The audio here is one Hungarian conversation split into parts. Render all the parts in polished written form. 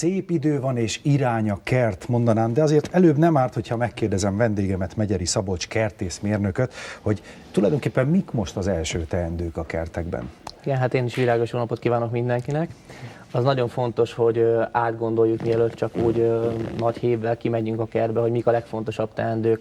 szép idő van és irány a kert, mondanám, de azért előbb nem árt, hogyha megkérdezem vendégemet, Megyeri Szabolcs kertészmérnököt, hogy tulajdonképpen mik most az első teendők a kertekben? Igen, hát én is világos jó napot kívánok mindenkinek. Az nagyon fontos, hogy átgondoljuk, mielőtt csak úgy nagy hévvel kimegyünk a kertbe, hogy mik a legfontosabb teendők.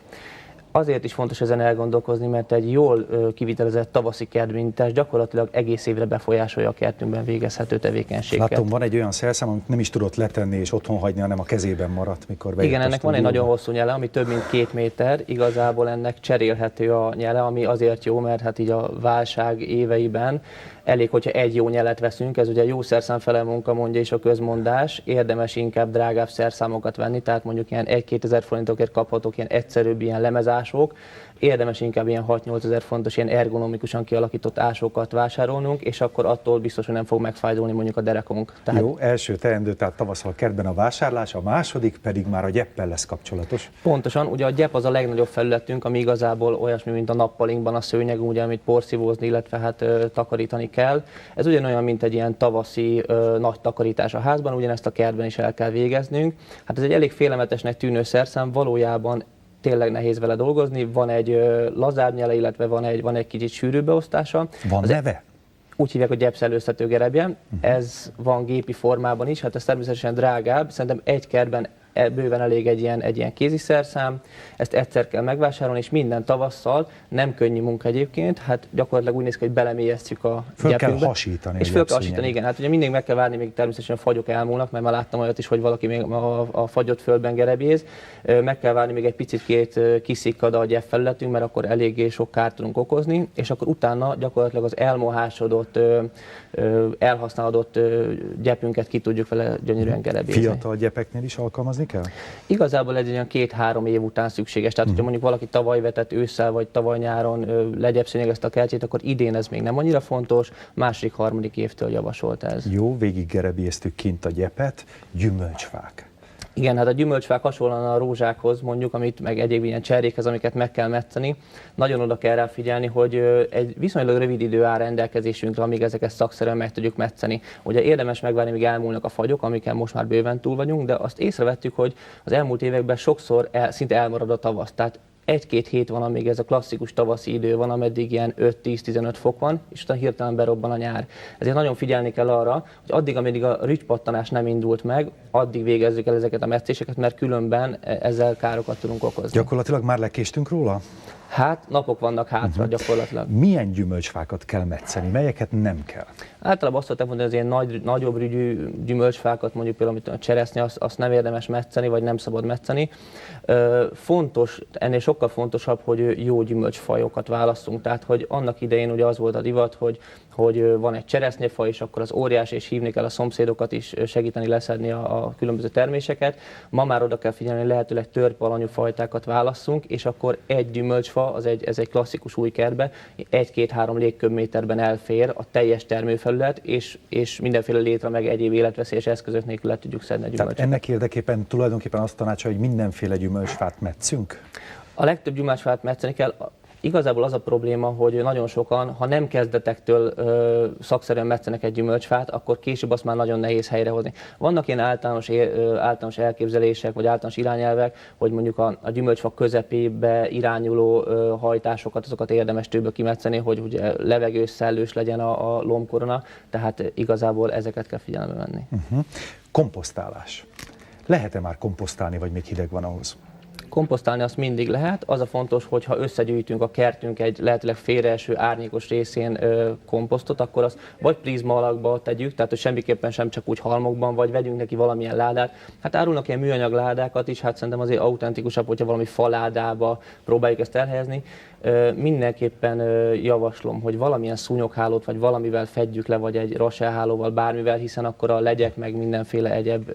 Azért is fontos ezen elgondolkozni, mert egy jól kivitelezett tavaszi kertmintás gyakorlatilag egész évre befolyásolja a kertünkben végezhető tevékenységet. Látom, van egy olyan szerszám, amit nem is tudott letenni és otthon hagyni, hanem a kezében maradt, mikor bejött. Igen, ennek van egy nagyon hosszú nyele, ami több mint 2 méter. Igazából ennek cserélhető a nyele, ami azért jó, mert hát így a válság éveiben elég, hogyha egy jó nyelet veszünk, ez ugye jó szerszám fele munka, mondja is a közmondás, érdemes inkább drágább szerszámokat venni, tehát mondjuk ilyen 1-2 ezer forintokért kaphatók ilyen egyszerűbb ilyen lemezások, érdemes inkább ilyen 6-8 ezer fontos, ilyen ergonomikusan kialakított ásókat vásárolnunk, és akkor attól biztos, hogy nem fog megfájdulni mondjuk a derekunk. Tehát... Jó, első teendő, tehát tavasszal a kertben a vásárlás, a második pedig már a gyeppel lesz kapcsolatos. Pontosan, ugye a gyepp az a legnagyobb felületünk, ami igazából olyasmi, mint a nappalinkban a szőnyeg, ugye, amit porszívózni, illetve hát takarítani kell. Ez ugyanolyan, mint egy ilyen tavaszi nagy takarítás a házban, ugyanezt a kertben is el kell végeznünk. Hát ez egy elég félelmetesnek tűnő szerszám, valójában tényleg nehéz vele dolgozni, van egy lazább nyele, illetve van egy kicsit sűrűbb beosztása. Van neve? Úgy hívják, hogy gyepszellőztető gerebje. Ez van gépi formában is, hát ez természetesen drágább, szerintem egy kertben bőven elég egy ilyen kéziszerszám, ezt egyszer kell megvásárolni, és minden tavasszal, nem könnyű munka egyébként, hát gyakorlatilag úgy néz ki, hogy belemélyeztjük a föl gyepünkbe. kell hasítani. És föl kell hasítani, igen. Hát ugye mindig meg kell várni, még természetesen a fagyok elmúlnak, mert már láttam olyat is, hogy valaki még a fagyott földben gerebjéz. Meg kell várni, még egy picit kiszikkad a gyep felületünk, mert akkor eléggé sok kárt tudunk okozni, és akkor utána gyakorlatilag az elmohásodott, elhasználódott gyepünket ki tudjuk vele gyönyörűen gerebézni. Fiatal gyepeknél is alkalmazni kell? Igazából ez egy olyan 2-3 év után szükséges. Tehát, hogyha mondjuk valaki tavaly vetett ősszel, vagy tavaly nyáron legyepszőnyegezte a kertjét, akkor idén ez még nem annyira fontos, második, harmadik évtől javasolt ez. Jó, végig gerebéztük kint a gyepet, gyümölcsfák. Igen, hát a gyümölcsfák hasonlóan a rózsákhoz mondjuk, amit meg egyéb ilyen cserjékhez, amiket meg kell metszeni. Nagyon oda kell rá figyelni, hogy egy viszonylag rövid idő áll rendelkezésünkre, amíg ezeket szakszerűen meg tudjuk metszeni. Ugye érdemes megvárni, míg elmúlnak a fagyok, amiken most már bőven túl vagyunk, de azt észrevettük, hogy az elmúlt években sokszor szinte elmarad a tavasz. Tehát 1-2 hét van, amíg ez a klasszikus tavaszi idő van, ameddig ilyen 5-10-15 fok van, és utána hirtelen berobban a nyár. Ezért nagyon figyelni kell arra, hogy addig, ameddig a rügypattanás nem indult meg, addig végezzük el ezeket a metszéseket, mert különben ezzel károkat tudunk okozni. Gyakorlatilag már lekéstünk róla? Hát napok vannak hátra gyakorlatilag. Milyen gyümölcsfákat kell metszeni, melyeket nem kell? Általában azt szokták mondani, hogy az ilyen nagyobb rügyű gyümölcsfákat, mondjuk például a cseresznye, azt nem érdemes metszeni, vagy nem szabad metszeni. Fontos, ennél sokkal fontosabb, hogy jó gyümölcsfajokat válasszunk. Tehát, hogy annak idején ugye az volt a divat, hogy van egy cseresznyefaj, és akkor az óriás, és hívni kell a szomszédokat is segíteni leszedni a különböző terméseket. Ma már oda kell figyelni, hogy lehetőleg törpalanyú fajtákat válasszunk, és akkor egy gyümölcsfa, ez egy klasszikus új kertbe, 1-2-3 légköbméterben elfér a teljes termőfelület, és mindenféle létre meg egyéb életveszélyes eszközök nélkül le tudjuk szedni a gyümölcsöt. Tehát ennek érdekében tulajdonképpen azt tanácsolja, hogy mindenféle gyümölcsfát metszünk? A legtöbb gyümölcsfát metszeni kell. Igazából az a probléma, hogy nagyon sokan, ha nem kezdetektől szakszerűen metszenek egy gyümölcsfát, akkor később azt már nagyon nehéz helyrehozni. Vannak ilyen általános elképzelések, vagy általános irányelvek, hogy mondjuk a gyümölcsfa közepébe irányuló hajtásokat, azokat érdemes tőből kimetszeni, hogy ugye levegős, szellős legyen a lombkorona, tehát igazából ezeket kell figyelembe venni. Komposztálás. Lehet-e már komposztálni, vagy még hideg van ahhoz? Komposztálni azt mindig lehet, az a fontos, hogy ha összegyűjtünk a kertünk egy lehetőleg félreeső árnyékos részén komposztot, akkor azt vagy prizma alakba tegyük, tehát hogy semmiképpen sem csak úgy halmokban, vagy vegyünk neki valamilyen ládát. Hát árulnak ilyen műanyag ládákat is, hát szerintem azért autentikusabb, hogyha valami faládába próbáljuk ezt elhelyezni. Mindenképpen javaslom, hogy valamilyen szúnyoghálót, vagy valamivel fedjük le, vagy egy raselhálóval, bármivel, hiszen akkor a legyek, meg mindenféle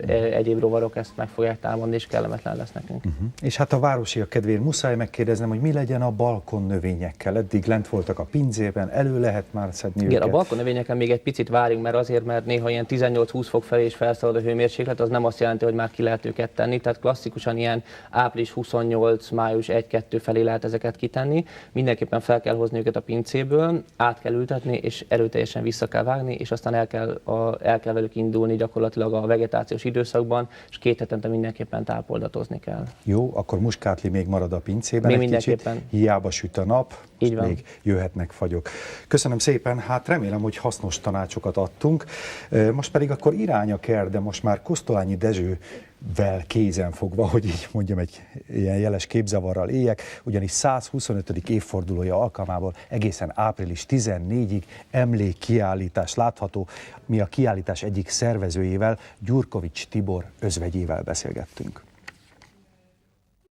egyéb rovarok ezt meg fogják támadni, és kellemetlen lesz nekünk. És hát a városiak kedvéért muszáj megkérdeznem, hogy mi legyen a balkonnövényekkel. Eddig lent voltak a pincében, elő lehet már szedni őket. Igen, a balkonnövényeken még egy picit várjunk, mert néha ilyen 18-20 fok felé is felszalad a hőmérséklet, az nem azt jelenti, hogy már ki lehet őket tenni, tehát klasszikusan ilyen április 28, május 1-2 felé lehet ezeket kitenni. mindenképpen fel kell hozni őket a pincéből, át kell ültetni, és erőteljesen vissza kell vágni, és aztán el kell velük indulni gyakorlatilag a vegetációs időszakban, és 2 hetente mindenképpen tápoldatozni kell. Jó, akkor muskátli még marad a pincében Még egy mindenképpen. kicsit, hiába süt a nap, Így van. még jöhetnek fagyok. Köszönöm szépen, hát remélem, hogy hasznos tanácsokat adtunk. Most pedig akkor irány a kert, de most már Kosztolányi Dezsővel kézen fogva, hogy így mondjam, egy ilyen jeles képzavarral éljek, ugyanis 125. évfordulója alkalmából egészen április 14-ig emlékkiállítás látható. Mi a kiállítás egyik szervezőjével, Gyurkovics Tibor özvegyével beszélgettünk.